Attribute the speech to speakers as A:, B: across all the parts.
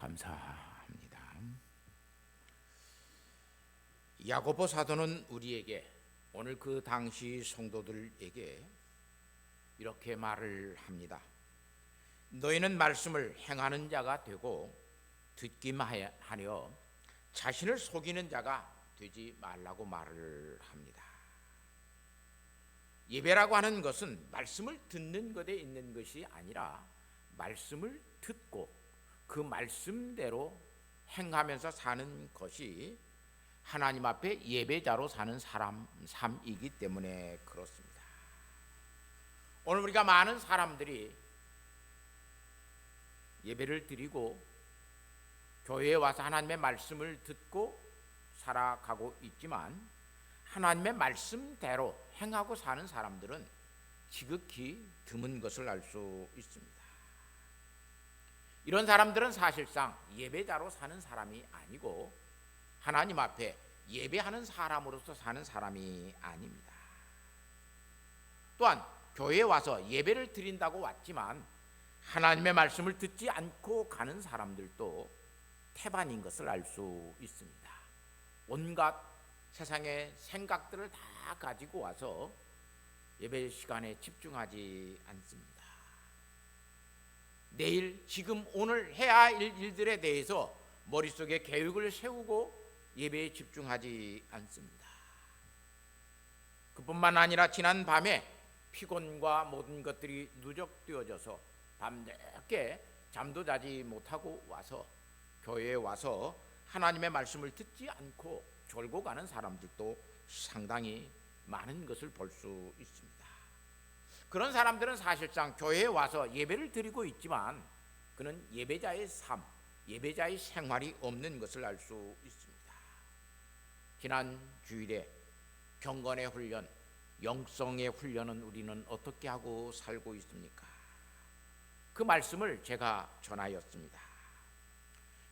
A: 감사합니다. 야고보 사도는 우리에게 오늘 그 당시 성도들에게 이렇게 말을 합니다. 너희는 말씀을 행하는 자가 되고 듣기만 하려 자신을 속이는 자가 되지 말라고 말을 합니다. 예배라고 하는 것은 말씀을 듣는 것에 있는 것이 아니라 말씀을 듣고 그 말씀대로 행하면서 사는 것이 하나님 앞에 예배자로 사는 사람 삶이기 때문에 그렇습니다. 오늘 우리가 많은 사람들이 예배를 드리고 교회에 와서 하나님의 말씀을 듣고 살아가고 있지만 하나님의 말씀대로 행하고 사는 사람들은 지극히 드문 것을 알 수 있습니다. 이런 사람들은 사실상 예배자로 사는 사람이 아니고 하나님 앞에 예배하는 사람으로서 사는 사람이 아닙니다. 또한 교회에 와서 예배를 드린다고 왔지만 하나님의 말씀을 듣지 않고 가는 사람들도 태반인 것을 알 수 있습니다. 온갖 세상의 생각들을 다 가지고 와서 예배 시간에 집중하지 않습니다. 내일, 지금, 오늘 해야 할 일들에 대해서 머릿속에 계획을 세우고 예배에 집중하지 않습니다. 그뿐만 아니라 지난 밤에 피곤과 모든 것들이 누적되어져서 밤늦게 잠도 자지 못하고 와서 교회에 와서 하나님의 말씀을 듣지 않고 졸고 가는 사람들도 상당히 많은 것을 볼 수 있습니다. 그런 사람들은 사실상 교회에 와서 예배를 드리고 있지만 그는 예배자의 삶, 예배자의 생활이 없는 것을 알 수 있습니다. 지난 주일에 경건의 훈련, 영성의 훈련은 우리는 어떻게 하고 살고 있습니까? 그 말씀을 제가 전하였습니다.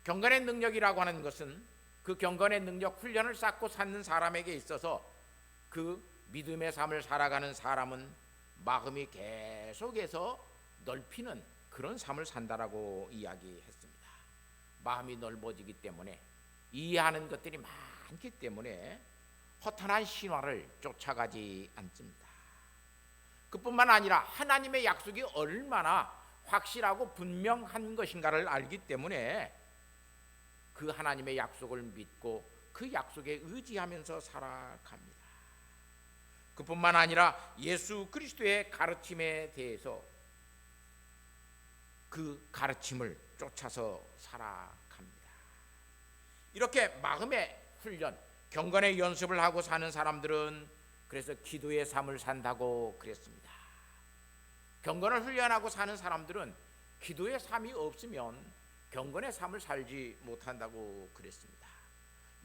A: 경건의 능력이라고 하는 것은 그 경건의 능력 훈련을 쌓고 사는 사람에게 있어서 그 믿음의 삶을 살아가는 사람은 마음이 계속해서 넓히는 그런 삶을 산다라고 이야기했습니다. 마음이 넓어지기 때문에 이해하는 것들이 많기 때문에 허탄한 신화를 쫓아가지 않습니다. 그뿐만 아니라 하나님의 약속이 얼마나 확실하고 분명한 것인가를 알기 때문에 그 하나님의 약속을 믿고 그 약속에 의지하면서 살아갑니다. 그뿐만 아니라 예수 그리스도의 가르침에 대해서 그 가르침을 쫓아서 살아갑니다. 이렇게 마음의 훈련, 경건의 연습을 하고 사는 사람들은 그래서 기도의 삶을 산다고 그랬습니다. 경건을 훈련하고 사는 사람들은 기도의 삶이 없으면 경건의 삶을 살지 못한다고 그랬습니다.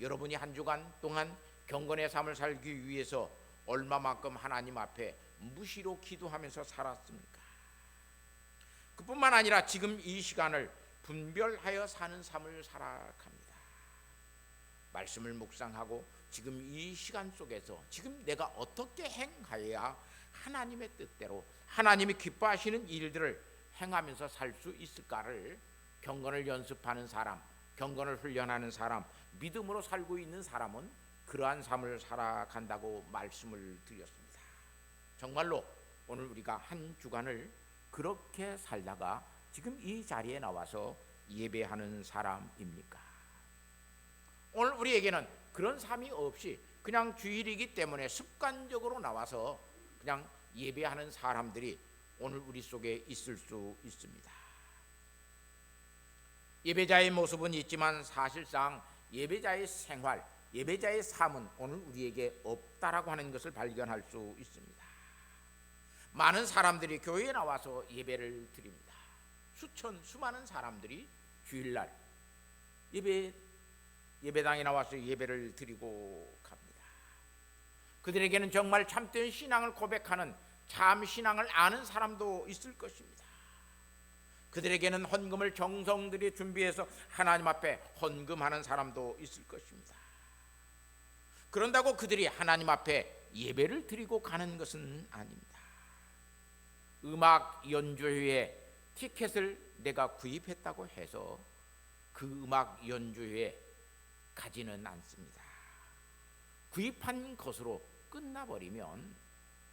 A: 여러분이 한 주간 동안 경건의 삶을 살기 위해서 얼마만큼 하나님 앞에 무시로 기도하면서 살았습니까? 그뿐만 아니라 지금 이 시간을 분별하여 사는 삶을 살아갑니다. 말씀을 묵상하고 지금 이 시간 속에서 지금 내가 어떻게 행하여야 하나님의 뜻대로 하나님이 기뻐하시는 일들을 행하면서 살 수 있을까를 경건을 연습하는 사람, 경건을 훈련하는 사람, 믿음으로 살고 있는 사람은 그러한 삶을 살아간다고 말씀을 드렸습니다. 정말로 오늘 우리가 한 주간을 그렇게 살다가 지금 이 자리에 나와서 예배하는 사람입니까? 오늘 우리에게는 그런 삶이 없이 그냥 주일이기 때문에 습관적으로 나와서 그냥 예배하는 사람들이 오늘 우리 속에 있을 수 있습니다. 예배자의 모습은 있지만 사실상 예배자의 생활, 예배자의 삶은 오늘 우리에게 없다라고 하는 것을 발견할 수 있습니다. 많은 사람들이 교회에 나와서 예배를 드립니다. 수많은 사람들이 주일날 예배당에 나와서 예배를 드리고 갑니다. 그들에게는 정말 참된 신앙을 고백하는 참 신앙을 아는 사람도 있을 것입니다. 그들에게는 헌금을 정성들이 준비해서 하나님 앞에 헌금하는 사람도 있을 것입니다. 그런다고 그들이 하나님 앞에 예배를 드리고 가는 것은 아닙니다. 음악 연주회에 티켓을 내가 구입했다고 해서 그 음악 연주회에 가지는 않습니다. 구입한 것으로 끝나버리면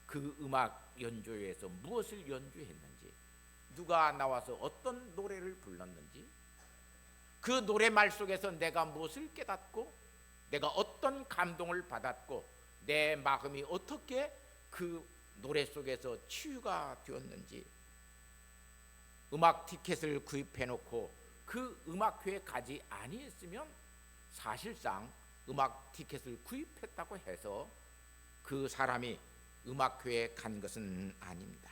A: 그 음악 연주회에서 무엇을 연주했는지, 누가 나와서 어떤 노래를 불렀는지, 그 노래말 속에서 내가 무엇을 깨닫고 내가 어떤 감동을 받았고 내 마음이 어떻게 그 노래 속에서 치유가 되었는지, 음악 티켓을 구입해 놓고 그 음악회에 가지 아니했으면 사실상 음악 티켓을 구입했다고 해서 그 사람이 음악회에 간 것은 아닙니다.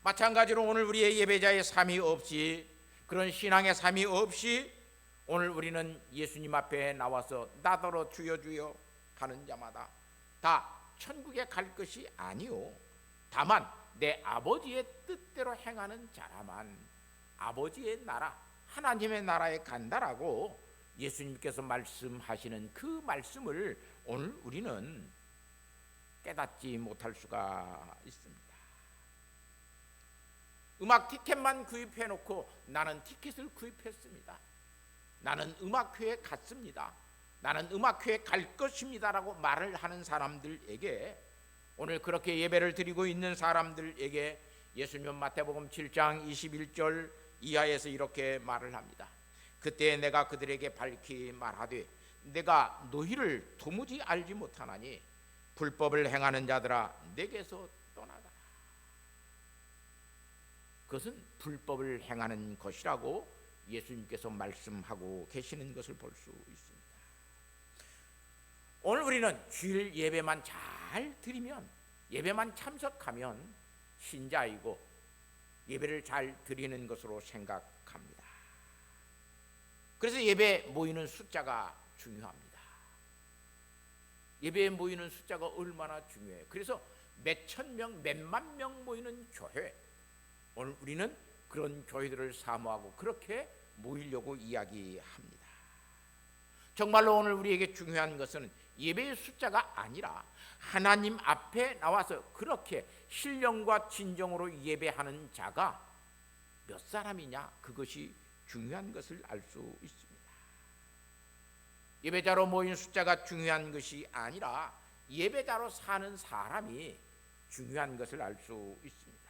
A: 마찬가지로 오늘 우리의 예배자의 삶이 없이, 그런 신앙의 삶이 없이 오늘 우리는 예수님 앞에 나와서 나더러 주여 주여 하는 자마다 다 천국에 갈 것이 아니오, 다만 내 아버지의 뜻대로 행하는 자라만 아버지의 나라, 하나님의 나라에 간다라고 예수님께서 말씀하시는 그 말씀을 오늘 우리는 깨닫지 못할 수가 있습니다. 음악 티켓만 구입해 놓고 나는 티켓을 구입했습니다, 나는 음악회에 갔습니다, 나는 음악회에 갈 것입니다라고 말을 하는 사람들에게, 오늘 그렇게 예배를 드리고 있는 사람들에게 예수님은 마태복음 7장 21절 이하에서 이렇게 말을 합니다. 그때 내가 그들에게 밝히 말하되 내가 너희를 도무지 알지 못하나니 불법을 행하는 자들아 내게서 떠나가라. 그것은 불법을 행하는 것이라고 예수님께서 말씀하고 계시는 것을 볼 수 있습니다. 오늘 우리는 주일 예배만 잘 드리면, 예배만 참석하면 신자이고 예배를 잘 드리는 것으로 생각합니다. 그래서 예배에 모이는 숫자가 중요합니다. 예배에 모이는 숫자가 얼마나 중요해요. 그래서 몇천 명, 몇만 명 모이는 교회, 오늘 우리는 그런 교회들을 사모하고 그렇게 모이려고 이야기합니다. 정말로 오늘 우리에게 중요한 것은 예배의 숫자가 아니라 하나님 앞에 나와서 그렇게 신령과 진정으로 예배하는 자가 몇 사람이냐, 그것이 중요한 것을 알 수 있습니다. 예배자로 모인 숫자가 중요한 것이 아니라 예배자로 사는 사람이 중요한 것을 알 수 있습니다.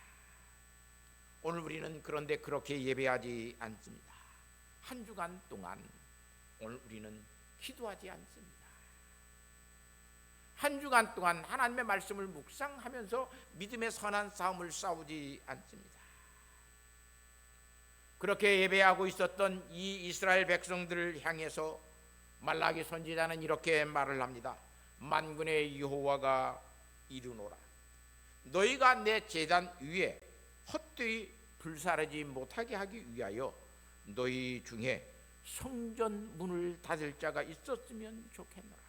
A: 오늘 우리는 그런데 그렇게 예배하지 않습니다. 한 주간 동안 오늘 우리는 기도하지 않습니다. 한 주간 동안 하나님의 말씀을 묵상하면서 믿음의 선한 싸움을 싸우지 않습니다. 그렇게 예배하고 있었던 이 이스라엘 백성들을 향해서 말라기 선지자는 이렇게 말을 합니다. 만군의 여호와가 이르노라, 너희가 내 제단 위에 헛되이 불사르지 못하게 하기 위하여 너희 중에 성전 문을 닫을 자가 있었으면 좋겠노라.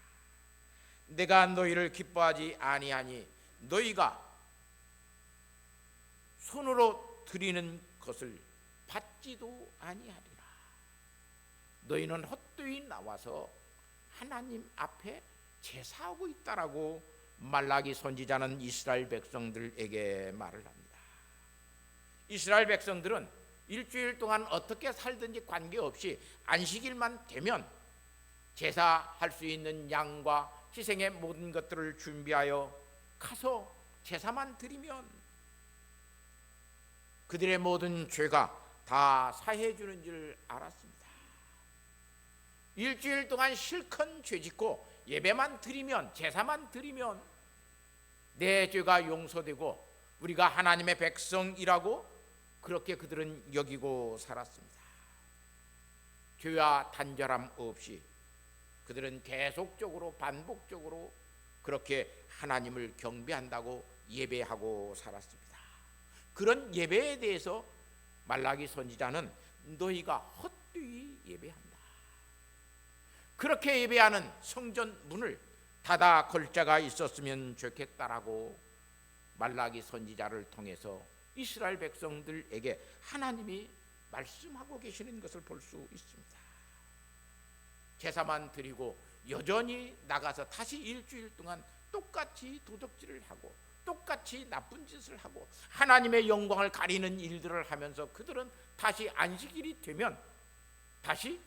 A: 내가 너희를 기뻐하지 아니하니 너희가 손으로 드리는 것을 받지도 아니하리라. 너희는 헛되이 나와서 하나님 앞에 제사하고 있다라고 말라기 선지자는 이스라엘 백성들에게 말을 합니다. 이스라엘 백성들은 일주일 동안 어떻게 살든지 관계없이 안식일만 되면 제사할 수 있는 양과 희생의 모든 것들을 준비하여 가서 제사만 드리면 그들의 모든 죄가 다 사해 주는 줄 알았습니다. 일주일 동안 실컷 죄짓고 예배만 드리면, 제사만 드리면 내 죄가 용서되고 우리가 하나님의 백성이라고 그렇게 그들은 여기고 살았습니다. 죄와 단절함 없이 그들은 계속적으로 반복적으로 그렇게 하나님을 경배한다고 예배하고 살았습니다. 그런 예배에 대해서 말라기 선지자는 너희가 헛되이 예배한다, 그렇게 예배하는 성전 문을 닫아 걸 자가 있었으면 좋겠다라고 말라기 선지자를 통해서 이스라엘 백성들에게 하나님이 말씀하고 계시는 것을 볼 수 있습니다. 제사만 드리고 여전히 나가서 다시 일주일 동안 똑같이 도적질을 하고 똑같이 나쁜 짓을 하고 하나님의 영광을 가리는 일들을 하면서 그들은 다시 안식일이 되면 다시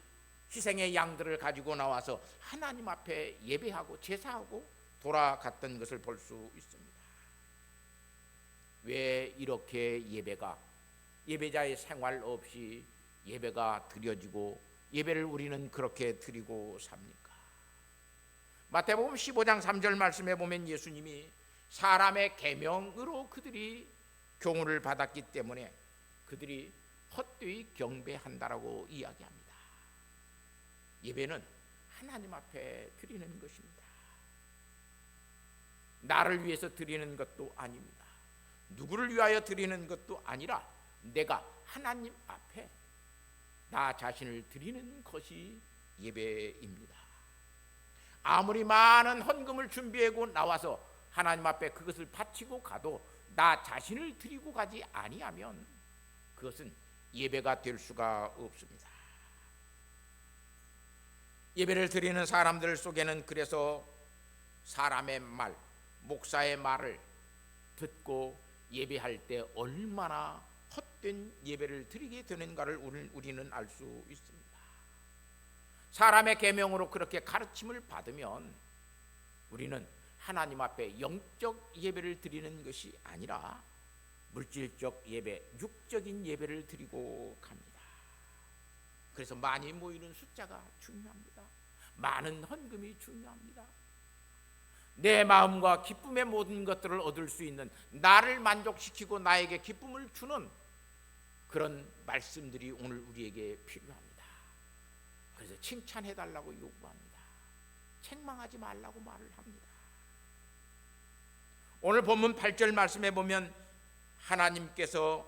A: 희생의 양들을 가지고 나와서 하나님 앞에 예배하고 제사하고 돌아갔던 것을 볼 수 있습니다. 왜 이렇게 예배자의 생활 없이 예배가 드려지고 예배를 우리는 그렇게 드리고 삽니까? 마태복음 15장 3절 말씀에 보면 예수님이 사람의 계명으로 그들이 교훈을 받았기 때문에 그들이 헛되이 경배한다라고 이야기합니다. 예배는 하나님 앞에 드리는 것입니다. 나를 위해서 드리는 것도 아닙니다. 누구를 위하여 드리는 것도 아니라 내가 하나님 앞에 나 자신을 드리는 것이 예배입니다. 아무리 많은 헌금을 준비하고 나와서 하나님 앞에 그것을 바치고 가도 나 자신을 드리고 가지 아니하면 그것은 예배가 될 수가 없습니다. 예배를 드리는 사람들 속에는 그래서 사람의 말, 목사의 말을 듣고 예배할 때 얼마나 헛된 예배를 드리게 되는가를 우리는 알 수 있습니다. 사람의 계명으로 그렇게 가르침을 받으면 우리는 하나님 앞에 영적 예배를 드리는 것이 아니라 물질적 예배, 육적인 예배를 드리고 갑니다. 그래서 많이 모이는 숫자가 중요합니다. 많은 헌금이 중요합니다. 내 마음과 기쁨의 모든 것들을 얻을 수 있는, 나를 만족시키고 나에게 기쁨을 주는 그런 말씀들이 오늘 우리에게 필요합니다. 그래서 칭찬해달라고 요구합니다. 책망하지 말라고 말을 합니다. 오늘 본문 8절 말씀에 보면 하나님께서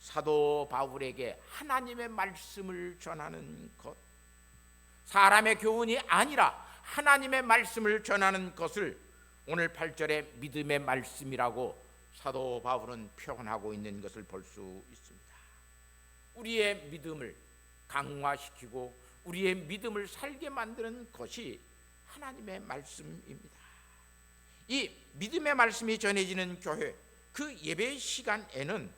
A: 사도 바울에게 하나님의 말씀을 전하는 것, 사람의 교훈이 아니라 하나님의 말씀을 전하는 것을 오늘 8절에 믿음의 말씀이라고 사도 바울은 표현하고 있는 것을 볼 수 있습니다. 우리의 믿음을 강화시키고 우리의 믿음을 살게 만드는 것이 하나님의 말씀입니다. 이 믿음의 말씀이 전해지는 교회, 그 예배 시간에는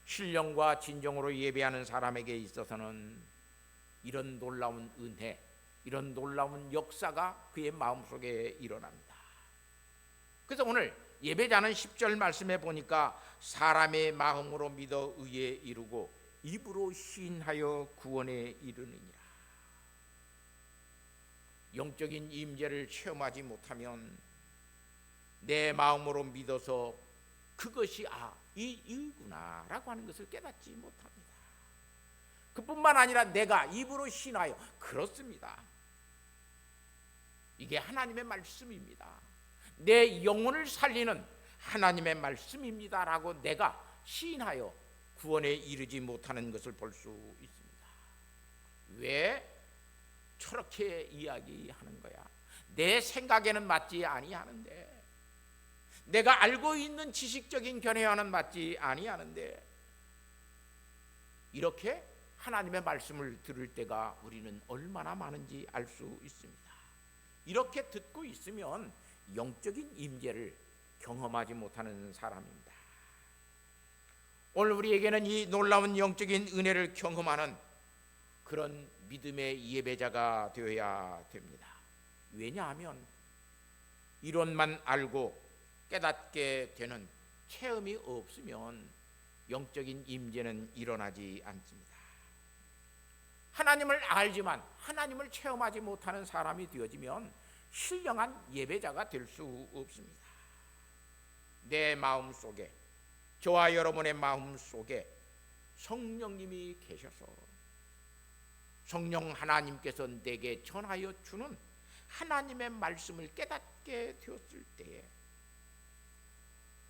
A: 신령과 진정으로 예배하는 사람에게 있어서는 이런 놀라운 은혜, 이런 놀라운 역사가 그의 마음속에 일어납니다. 그래서 오늘 예배자는 10절 말씀에 보니까 사람의 마음으로 믿어 의에 이르고 입으로 시인하여 구원에 이르느니라. 영적인 임재를 체험하지 못하면 내 마음으로 믿어서 그것이 이구나 라고 하는 것을 깨닫지 못합니다. 그뿐만 아니라 내가 입으로 신하여, 그렇습니다, 이게 하나님의 말씀입니다, 내 영혼을 살리는 하나님의 말씀입니다 라고 내가 시인하여 구원에 이르지 못하는 것을 볼 수 있습니다. 왜 저렇게 이야기하는 거야? 내 생각에는 맞지 아니하는데, 내가 알고 있는 지식적인 견해와는 맞지 아니하는데, 이렇게 하나님의 말씀을 들을 때가 우리는 얼마나 많은지 알 수 있습니다. 이렇게 듣고 있으면 영적인 임재를 경험하지 못하는 사람입니다. 오늘 우리에게는 이 놀라운 영적인 은혜를 경험하는 그런 믿음의 예배자가 되어야 됩니다. 왜냐하면 이론만 알고 깨닫게 되는 체험이 없으면 영적인 임재는 일어나지 않습니다. 하나님을 알지만 하나님을 체험하지 못하는 사람이 되어지면 신령한 예배자가 될 수 없습니다. 내 마음 속에, 저와 여러분의 마음 속에 성령님이 계셔서 성령 하나님께서 내게 전하여 주는 하나님의 말씀을 깨닫게 되었을 때에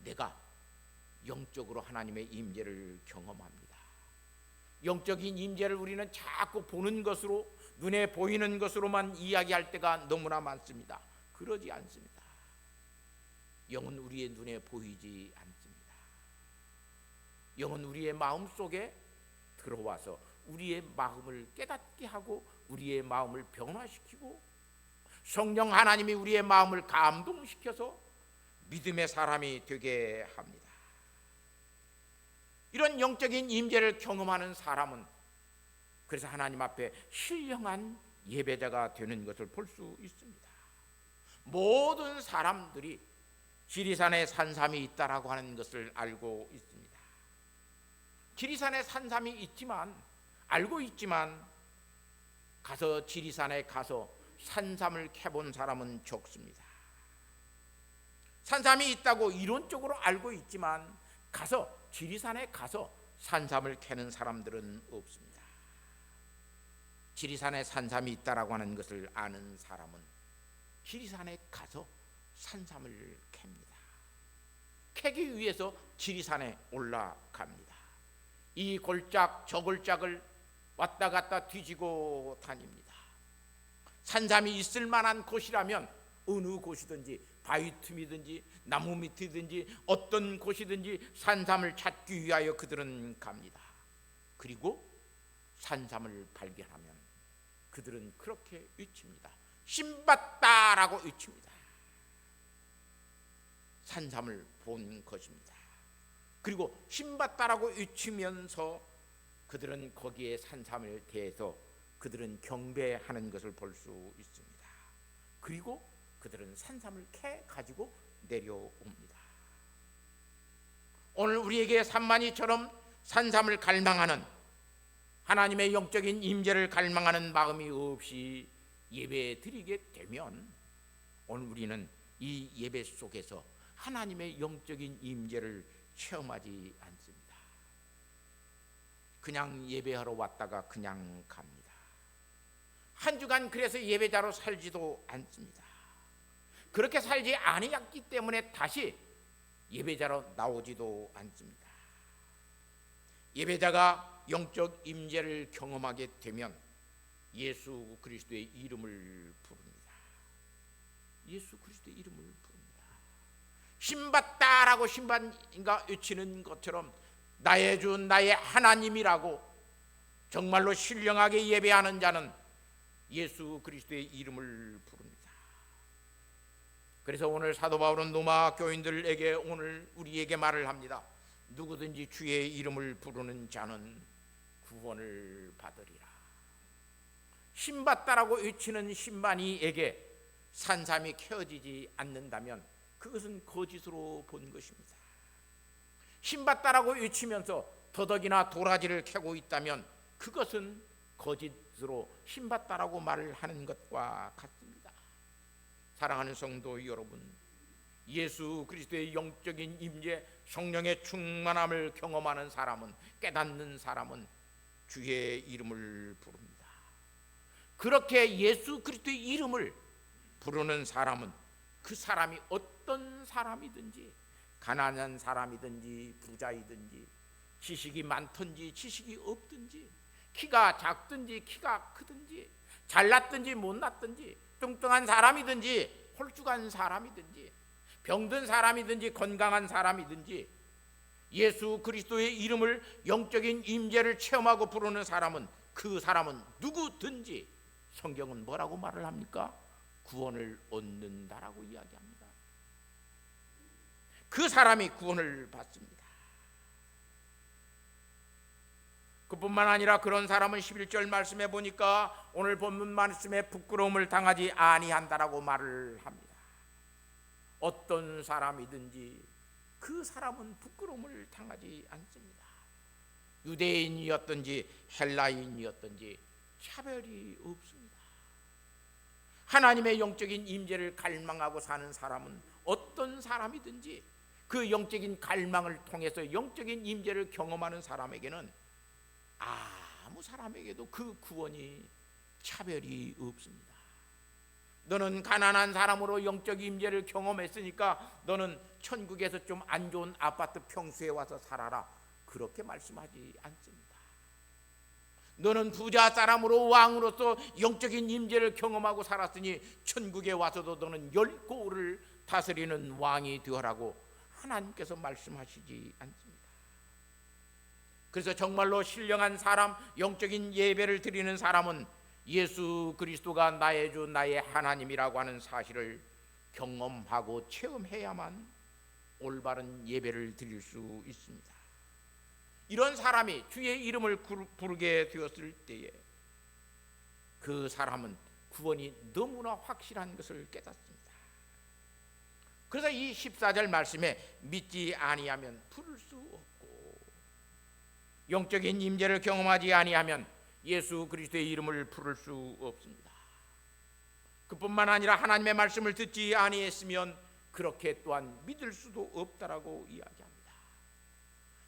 A: 내가 영적으로 하나님의 임재를 경험합니다. 영적인 임재를 우리는 자꾸 보는 것으로, 눈에 보이는 것으로만 이야기할 때가 너무나 많습니다. 그러지 않습니다. 영은 우리의 눈에 보이지 않습니다. 영은 우리의 마음 속에 들어와서 우리의 마음을 깨닫게 하고 우리의 마음을 변화시키고 성령 하나님이 우리의 마음을 감동시켜서 믿음의 사람이 되게 합니다. 이런 영적인 임재를 경험하는 사람은 그래서 하나님 앞에 신령한 예배자가 되는 것을 볼 수 있습니다. 모든 사람들이 지리산에 산삼이 있다라고 하는 것을 알고 있습니다. 지리산에 산삼이 있지만, 알고 있지만 가서 지리산에 가서 산삼을 캐본 사람은 적습니다. 산삼이 있다고 이론적으로 알고 있지만 가서 지리산에 가서 산삼을 캐는 사람들은 없습니다. 지리산에 산삼이 있다라고 하는 것을 아는 사람은 지리산에 가서 산삼을 캡니다. 캐기 위해서 지리산에 올라갑니다. 이 골짝 저 골짝을 왔다 갔다 뒤지고 다닙니다. 산삼이 있을 만한 곳이라면 어느 곳이든지, 바위 틈이든지 나무 밑이든지 어떤 곳이든지 산삼을 찾기 위하여 그들은 갑니다. 그리고 산삼을 발견하면 그들은 그렇게 외칩니다. 신봤다라고 외칩니다. 산삼을 본 것입니다. 그리고 신봤다라고 외치면서 그들은 거기에 산삼을 대해서 그들은 경배하는 것을 볼 수 있습니다. 그리고 그들은 산삼을 캐 가지고 내려옵니다. 오늘 우리에게 산만이처럼 산삼을 갈망하는, 하나님의 영적인 임재를 갈망하는 마음이 없이 예배 드리게 되면 오늘 우리는 이 예배 속에서 하나님의 영적인 임재를 체험하지 않습니다. 그냥 예배하러 왔다가 그냥 갑니다. 한 주간 그래서 예배자로 살지도 않습니다. 그렇게 살지 아니었기 때문에 다시 예배자로 나오지도 않습니다. 예배자가 영적 임재를 경험하게 되면 예수 그리스도의 이름을 부릅니다. 예수 그리스도의 이름을 부릅니다. 신받다라고 신받인가 외치는 것처럼 나의 주 나의 하나님이라고 정말로 신령하게 예배하는 자는 예수 그리스도의 이름을 부릅니다. 그래서 오늘 사도 바울은 로마 교인들에게 오늘 우리에게 말을 합니다. 누구든지 주의 이름을 부르는 자는 구원을 받으리라. 신받다라고 외치는 신만이에게 산삼이 캐어지지 않는다면 그것은 거짓으로 본 것입니다. 신받다라고 외치면서 더덕이나 도라지를 캐고 있다면 그것은 거짓으로 신받다라고 말을 하는 것과 같습니다. 사랑하는 성도 여러분, 예수 그리스도의 영적인 임재, 성령의 충만함을 경험하는 사람은, 깨닫는 사람은 주의 이름을 부릅니다. 그렇게 예수 그리스도의 이름을 부르는 사람은 그 사람이 어떤 사람이든지, 가난한 사람이든지 부자이든지, 지식이 많든지 지식이 없든지, 키가 작든지 키가 크든지, 잘났든지 못났든지, 뚱뚱한 사람이든지 홀쭉한 사람이든지, 병든 사람이든지 건강한 사람이든지, 예수 그리스도의 이름을 영적인 임재를 체험하고 부르는 사람은, 그 사람은 누구든지 성경은 뭐라고 말을 합니까? 구원을 얻는다라고 이야기합니다. 그 사람이 구원을 받습니다. 그뿐만 아니라 그런 사람은 11절 말씀에 보니까 오늘 본문 말씀에 부끄러움을 당하지 아니한다라고 말을 합니다. 어떤 사람이든지 그 사람은 부끄러움을 당하지 않습니다. 유대인이었든지 헬라인이었든지 차별이 없습니다. 하나님의 영적인 임재를 갈망하고 사는 사람은 어떤 사람이든지 그 영적인 갈망을 통해서 영적인 임재를 경험하는 사람에게는 아무 사람에게도 그 구원이 차별이 없습니다. 너는 가난한 사람으로 영적 임재를 경험했으니까 너는 천국에서 좀 안 좋은 아파트 평수에 와서 살아라, 그렇게 말씀하지 않습니다. 너는 부자 사람으로 왕으로서 영적인 임재를 경험하고 살았으니 천국에 와서도 너는 10고을을 다스리는 왕이 되어라고 하나님께서 말씀하시지 않습니다. 그래서 정말로 신령한 사람, 영적인 예배를 드리는 사람은 예수 그리스도가 나의 주 나의 하나님이라고 하는 사실을 경험하고 체험해야만 올바른 예배를 드릴 수 있습니다. 이런 사람이 주의 이름을 부르게 되었을 때에 그 사람은 구원이 너무나 확실한 것을 깨닫습니다. 그래서 이 14절 말씀에 믿지 아니하면 부를 수 없고, 영적인 임재를 경험하지 아니하면 예수 그리스도의 이름을 부를 수 없습니다. 그뿐만 아니라 하나님의 말씀을 듣지 아니했으면 그렇게 또한 믿을 수도 없다라고 이야기합니다.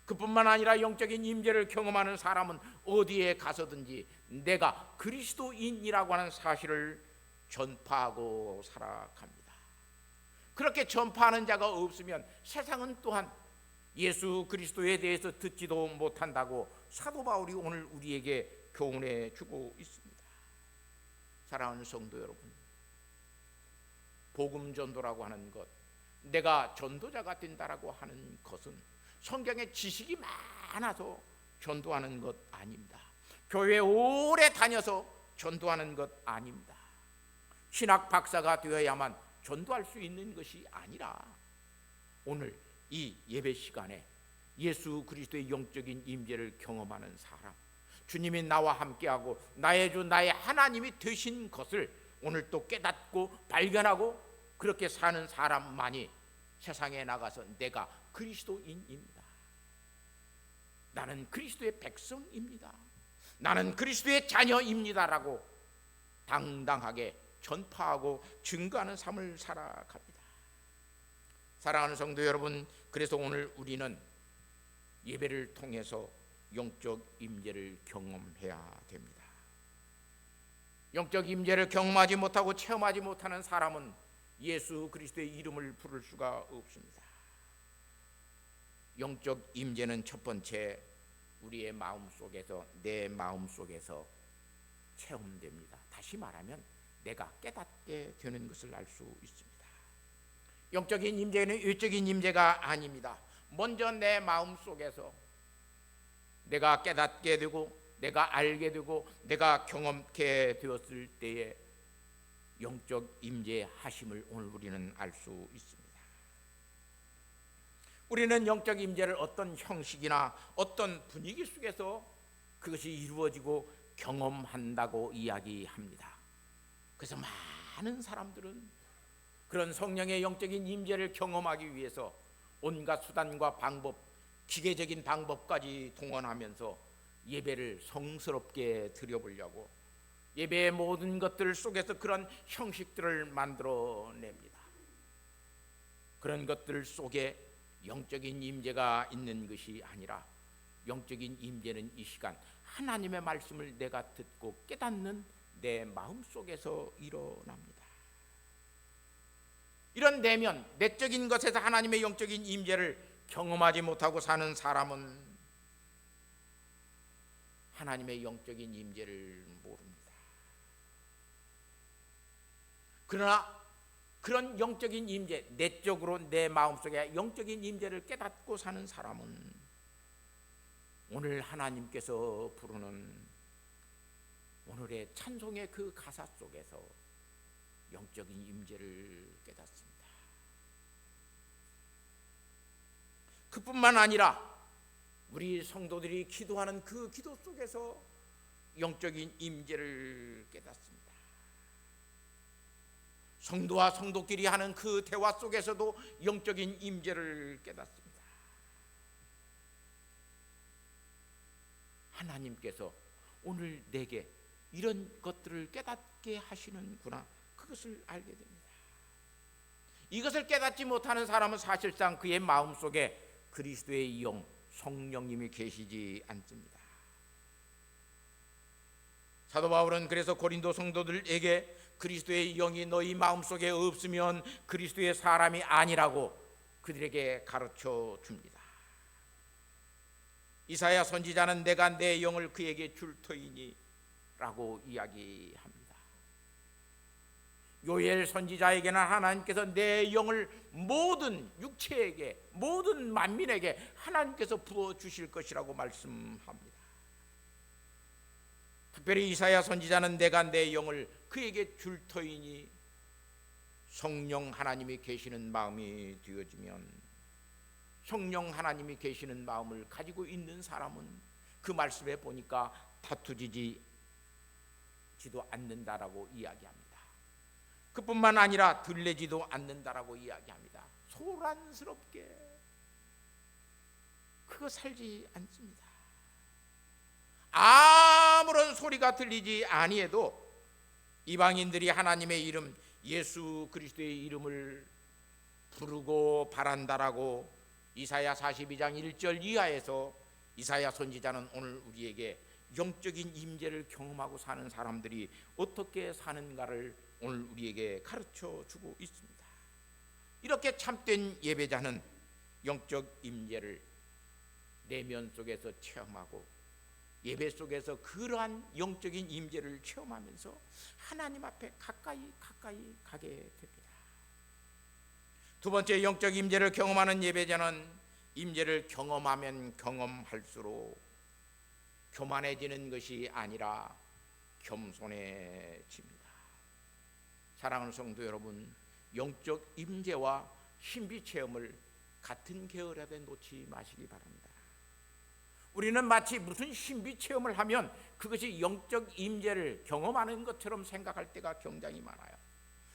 A: 그뿐만 아니라 영적인 임재를 경험하는 사람은 어디에 가서든지 내가 그리스도인이라고 하는 사실을 전파하고 살아갑니다. 그렇게 전파하는 자가 없으면 세상은 또한 예수 그리스도에 대해서 듣지도 못한다고 사도 바울이 오늘 우리에게 교훈해 주고 있습니다. 사랑하는 성도 여러분, 복음 전도라고 하는 것, 내가 전도자가 된다라고 하는 것은 성경에 지식이 많아서 전도하는 것 아닙니다. 교회 오래 다녀서 전도하는 것 아닙니다. 신학 박사가 되어야만 전도할 수 있는 것이 아니라 오늘 이 예배 시간에 예수 그리스도의 영적인 임재를 경험하는 사람, 주님이 나와 함께하고 나의 주 나의 하나님이 되신 것을 오늘 또 깨닫고 발견하고 그렇게 사는 사람만이 세상에 나가서 내가 그리스도인입니다, 나는 그리스도의 백성입니다, 나는 그리스도의 자녀입니다라고 당당하게 전파하고 증거하는 삶을 살아갑니다. 사랑하는 성도 여러분, 그래서 오늘 우리는 예배를 통해서 영적 임재를 경험해야 됩니다. 영적 임재를 경험하지 못하고 체험하지 못하는 사람은 예수 그리스도의 이름을 부를 수가 없습니다. 영적 임재는 첫 번째 우리의 마음속에서, 내 마음속에서 체험됩니다. 다시 말하면 내가 깨닫게 되는 것을 알 수 있습니다. 영적인 임재는 외적인 임재가 아닙니다. 먼저 내 마음속에서 내가 깨닫게 되고 내가 알게 되고 내가 경험케 되었을 때에 영적 임재하심을 오늘 우리는 알 수 있습니다. 우리는 영적 임재를 어떤 형식이나 어떤 분위기 속에서 그것이 이루어지고 경험한다고 이야기합니다. 그래서 많은 사람들은 그런 성령의 영적인 임재를 경험하기 위해서 온갖 수단과 방법, 기계적인 방법까지 동원하면서 예배를 성스럽게 드려보려고 예배의 모든 것들 속에서 그런 형식들을 만들어냅니다. 그런 것들 속에 영적인 임재가 있는 것이 아니라 영적인 임재는 이 시간 하나님의 말씀을 내가 듣고 깨닫는 내 마음속에서 일어납니다. 이런 내면, 내적인 것에서 하나님의 영적인 임재를 경험하지 못하고 사는 사람은 하나님의 영적인 임재를 모릅니다. 그러나 그런 영적인 임재, 내적으로 내 마음속에 영적인 임재를 깨닫고 사는 사람은 오늘 하나님께서 부르는 오늘의 찬송의 그 가사 속에서 영적인 임재를 깨닫습니다. 그뿐만 아니라 우리 성도들이 기도하는 그 기도 속에서 영적인 임재를 깨닫습니다. 성도와 성도끼리 하는 그 대화 속에서도 영적인 임재를 깨닫습니다. 하나님께서 오늘 내게 이런 것들을 깨닫게 하시는구나, 그것을 알게 됩니다. 이것을 깨닫지 못하는 사람은 사실상 그의 마음속에 그리스도의 영, 성령님이 계시지 않습니다. 사도 바울은 그래서 고린도 성도들에게 그리스도의 영이 너희 마음속에 없으면 그리스도의 사람이 아니라고 그들에게 가르쳐 줍니다. 이사야 선지자는 내가 내 영을 그에게 줄 터이니 라고 이야기합니다. 요엘 선지자에게는 하나님께서 내 영을 모든 육체에게, 모든 만민에게 하나님께서 부어주실 것이라고 말씀합니다. 특별히 이사야 선지자는 내가 내 영을 그에게 줄 터이니 성령 하나님이 계시는 마음이 되어지면 성령 하나님이 계시는 마음을 가지고 있는 사람은 그 말씀에 보니까 다투지도 않는다라고 이야기합니다. 그뿐만 아니라 들레지도 않는다라고 이야기합니다. 소란스럽게 그거 살지 않습니다. 아무런 소리가 들리지 아니해도 이방인들이 하나님의 이름 예수 그리스도의 이름을 부르고 바란다라고 이사야 42장 1절 이하에서 이사야 선지자는 오늘 우리에게 영적인 임재를 경험하고 사는 사람들이 어떻게 사는가를 오늘 우리에게 가르쳐 주고 있습니다. 이렇게 참된 예배자는 영적 임재를 내면 속에서 체험하고 예배 속에서 그러한 영적인 임재를 체험하면서 하나님 앞에 가까이 가게 됩니다. 두 번째, 영적 임재를 경험하는 예배자는 임재를 경험하면 경험할수록 교만해지는 것이 아니라 겸손해집니다. 사랑하는 성도 여러분, 영적 임재와 신비 체험을 같은 계열에 놓지 마시기 바랍니다. 우리는 마치 무슨 신비 체험을 하면 그것이 영적 임재를 경험하는 것처럼 생각할 때가 굉장히 많아요.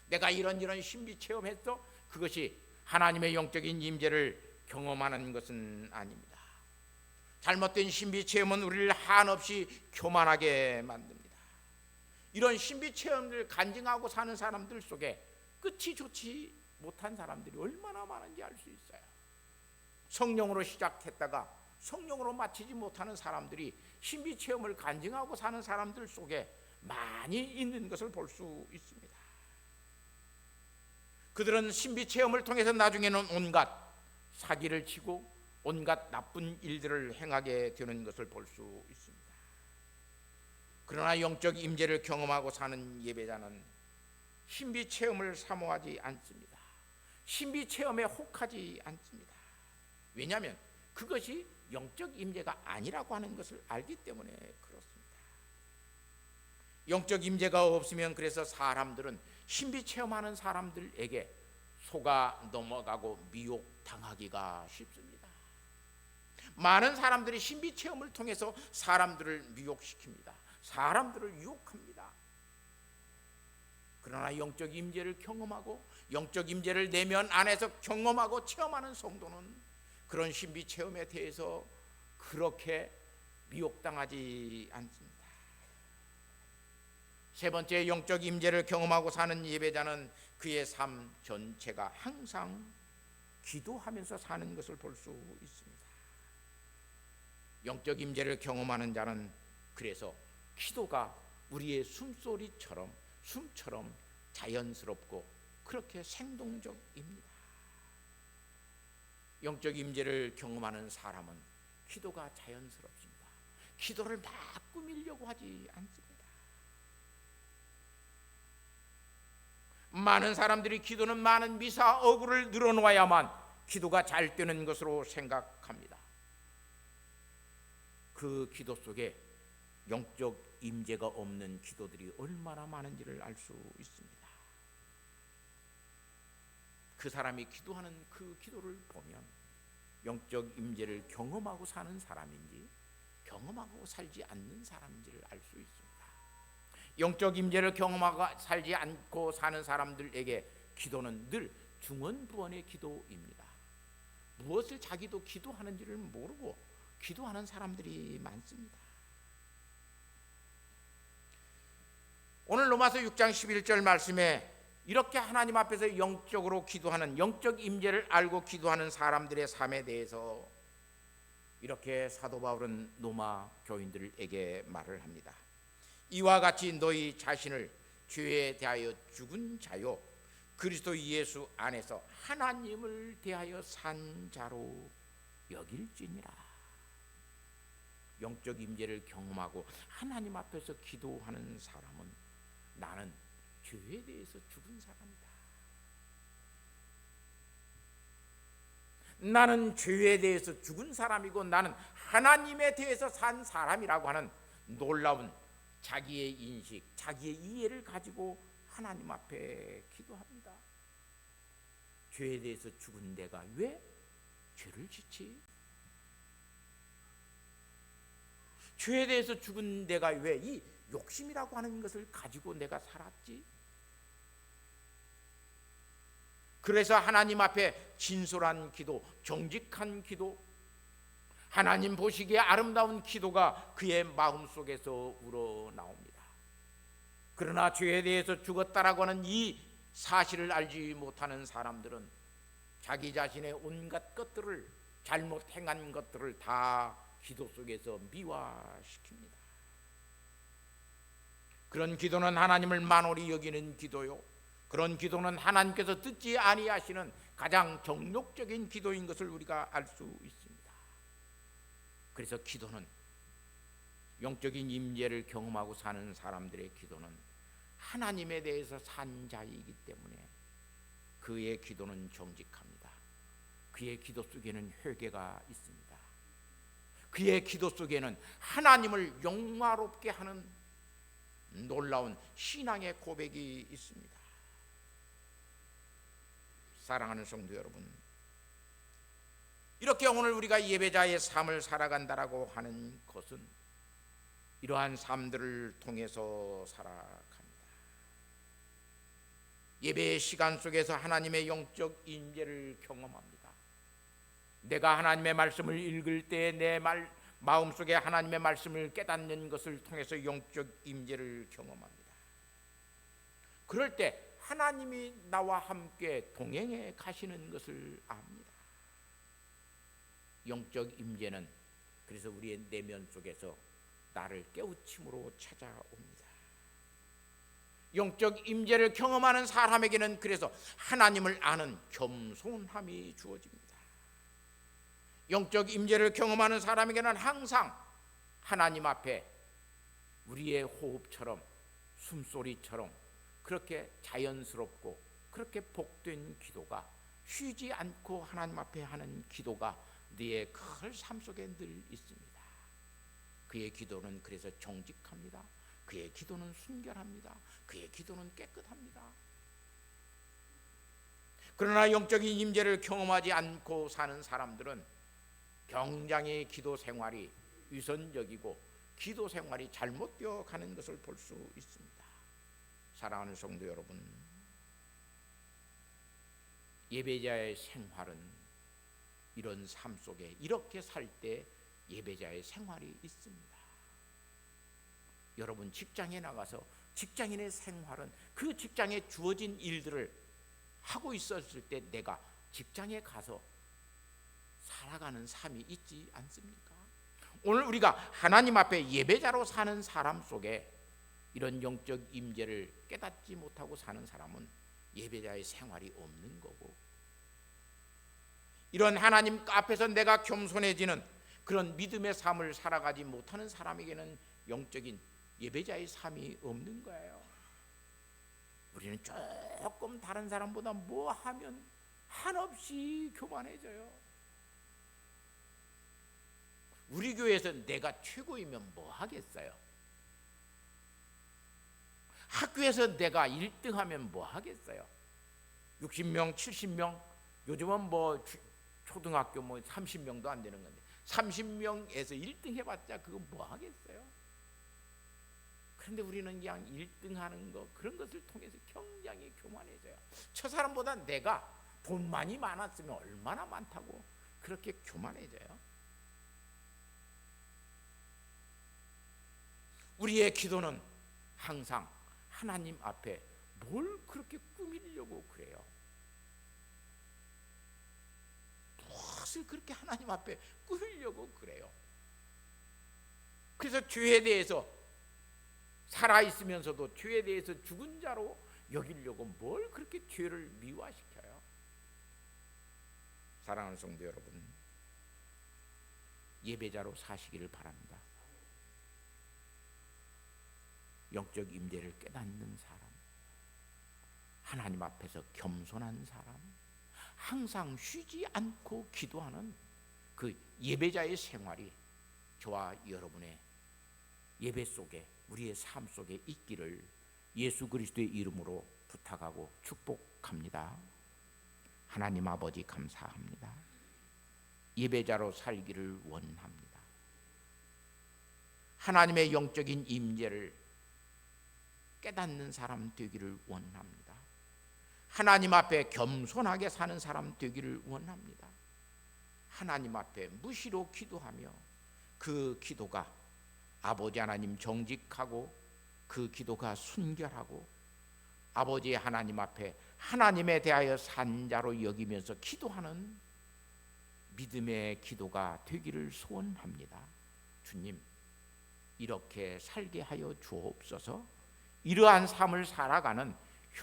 A: 내가 이런 신비 체험했어? 그것이 하나님의 영적인 임재를 경험하는 것은 아닙니다. 잘못된 신비 체험은 우리를 한없이 교만하게 만듭니다. 이런 신비 체험을 간증하고 사는 사람들 속에 끝이 좋지 못한 사람들이 얼마나 많은지 알 수 있어요. 성령으로 시작했다가 성령으로 마치지 못하는 사람들이 신비 체험을 간증하고 사는 사람들 속에 많이 있는 것을 볼 수 있습니다. 그들은 신비 체험을 통해서 나중에는 온갖 사기를 치고 온갖 나쁜 일들을 행하게 되는 것을 볼 수 있습니다. 그러나 영적 임재를 경험하고 사는 예배자는 신비 체험을 사모하지 않습니다. 신비 체험에 혹하지 않습니다. 왜냐하면 그것이 영적 임재가 아니라고 하는 것을 알기 때문에 그렇습니다. 영적 임재가 없으면 그래서 사람들은 신비 체험하는 사람들에게 속아 넘어가고 미혹당하기가 쉽습니다. 많은 사람들이 신비 체험을 통해서 사람들을 미혹시킵니다. 사람들을 유혹합니다. 그러나 영적 임재를 경험하고 영적 임재를 내면 안에서 경험하고 체험하는 성도는 그런 신비 체험에 대해서 그렇게 미혹당하지 않습니다. 세 번째, 영적 임재를 경험하고 사는 예배자는 그의 삶 전체가 항상 기도하면서 사는 것을 볼 수 있습니다. 영적 임재를 경험하는 자는 그래서 기도가 우리의 숨처럼 자연스럽고 그렇게 생동적입니다. 영적 임재를 경험하는 사람은 기도가 자연스럽습니다. 기도를 막 꾸미려고 하지 않습니다. 많은 사람들이 기도는 많은 미사 어구를 늘어놓아야만 기도가 잘 되는 것으로 생각합니다. 그 기도 속에 영적 임재가 없는 기도들이 얼마나 많은지를 알 수 있습니다. 그 사람이 기도하는 그 기도를 보면 영적 임재를 경험하고 사는 사람인지 경험하고 살지 않는 사람인지를 알 수 있습니다. 영적 임재를 경험하고 살지 않고 사는 사람들에게 기도는 늘 중언부언의 기도입니다. 무엇을 자기도 기도하는지를 모르고 기도하는 사람들이 많습니다. 오늘 로마서 6장 11절 말씀에 이렇게 하나님 앞에서 영적으로 기도하는 영적 임재를 알고 기도하는 사람들의 삶에 대해서 이렇게 사도 바울은 로마 교인들에게 말을 합니다. 이와 같이 너희 자신을 죄에 대하여 죽은 자요 그리스도 예수 안에서 하나님을 대하여 산 자로 여길지니라. 영적 임재를 경험하고 하나님 앞에서 기도하는 사람은 나는 죄에 대해서 죽은 사람이다. 나는 죄에 대해서 죽은 사람이고 나는 하나님에 대해서 산 사람이라고 하는 놀라운 자기의 인식, 자기의 이해를 가지고 하나님 앞에 기도합니다. 죄에 대해서 죽은 내가 왜 죄를 짓지? 죄에 대해서 죽은 내가 왜 이 욕심이라고 하는 것을 가지고 내가 살았지? 그래서 하나님 앞에 진솔한 기도, 정직한 기도, 하나님 보시기에 아름다운 기도가 그의 마음속에서 우러나옵니다. 그러나 죄에 대해서 죽었다라고 하는 이 사실을 알지 못하는 사람들은 자기 자신의 온갖 것들을, 잘못 행한 것들을 다 기도 속에서 미화시킵니다. 그런 기도는 하나님을 만홀히 여기는 기도요, 그런 기도는 하나님께서 듣지 아니하시는 가장 정욕적인 기도인 것을 우리가 알 수 있습니다. 그래서 기도는, 영적인 임재를 경험하고 사는 사람들의 기도는 하나님에 대해서 산 자이기 때문에 그의 기도는 정직합니다. 그의 기도 속에는 회개가 있습니다. 그의 기도 속에는 하나님을 영화롭게 하는 놀라운 신앙의 고백이 있습니다. 사랑하는 성도 여러분, 이렇게 오늘 우리가 예배자의 삶을 살아간다라고 하는 것은 이러한 삶들을 통해서 살아갑니다. 예배의 시간 속에서 하나님의 영적 임재를 경험합니다. 내가 하나님의 말씀을 읽을 때 내 마음속에 하나님의 말씀을 깨닫는 것을 통해서 영적 임재를 경험합니다. 그럴 때 하나님이 나와 함께 동행해 가시는 것을 압니다. 영적 임재는 그래서 우리의 내면 속에서 나를 깨우침으로 찾아옵니다. 영적 임재를 경험하는 사람에게는 그래서 하나님을 아는 겸손함이 주어집니다. 영적 임재를 경험하는 사람에게는 항상 하나님 앞에 우리의 호흡처럼, 숨소리처럼 그렇게 자연스럽고 그렇게 복된 기도가, 쉬지 않고 하나님 앞에 하는 기도가 네의 큰 삶 속에 늘 있습니다. 그의 기도는 그래서 정직합니다. 그의 기도는 순결합니다. 그의 기도는 깨끗합니다. 그러나 영적인 임재를 경험하지 않고 사는 사람들은 굉장히 기도 생활이 위선적이고 기도 생활이 잘못되어 가는 것을 볼 수 있습니다. 사랑하는 성도 여러분, 예배자의 생활은 이런 삶 속에 이렇게 살 때 예배자의 생활이 있습니다. 여러분 직장에 나가서 직장인의 생활은 그 직장에 주어진 일들을 하고 있었을 때 내가 직장에 가서 살아가는 삶이 있지 않습니까? 오늘 우리가 하나님 앞에 예배자로 사는 사람 속에 이런 영적 임재를 깨닫지 못하고 사는 사람은 예배자의 생활이 없는 거고, 이런 하나님 앞에서 내가 겸손해지는 그런 믿음의 삶을 살아가지 못하는 사람에게는 영적인 예배자의 삶이 없는 거예요. 우리는 조금 다른 사람보다 뭐 하면 한없이 교만해져요. 우리 교회에서 내가 최고이면 뭐 하겠어요? 학교에서 내가 1등하면 뭐 하겠어요? 60명, 70명, 요즘은 뭐 초등학교 뭐 30명도 안 되는 건데 30명에서 1등 해봤자 그거 뭐 하겠어요? 그런데 우리는 그냥 1등 하는 거, 그런 것을 통해서 굉장히 교만해져요. 저 사람보다 내가 돈 많이 많았으면 얼마나 많다고 그렇게 교만해져요. 우리의 기도는 항상 하나님 앞에 뭘 그렇게 꾸미려고 그래요? 무엇을 그렇게 하나님 앞에 꾸미려고 그래요? 그래서 죄에 대해서 살아있으면서도 죄에 대해서 죽은 자로 여기려고 뭘 그렇게 죄를 미화시켜요? 사랑하는 성도 여러분, 예배자로 사시기를 바랍니다. 영적 임재를 깨닫는 사람, 하나님 앞에서 겸손한 사람, 항상 쉬지 않고 기도하는 그 예배자의 생활이 저와 여러분의 예배 속에, 우리의 삶 속에 있기를 예수 그리스도의 이름으로 부탁하고 축복합니다. 하나님 아버지 감사합니다. 예배자로 살기를 원합니다. 하나님의 영적인 임재를 깨닫는 사람 되기를 원합니다. 하나님 앞에 겸손하게 사는 사람 되기를 원합니다. 하나님 앞에 무시로 기도하며 그 기도가 아버지 하나님 정직하고 그 기도가 순결하고 아버지 하나님 앞에 하나님에 대하여 산자로 여기면서 기도하는 믿음의 기도가 되기를 소원합니다. 주님, 이렇게 살게 하여 주옵소서. 이러한 삶을 살아가는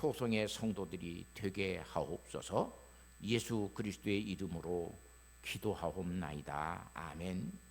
A: 효성의 성도들이 되게 하옵소서. 예수 그리스도의 이름으로 기도하옵나이다. 아멘.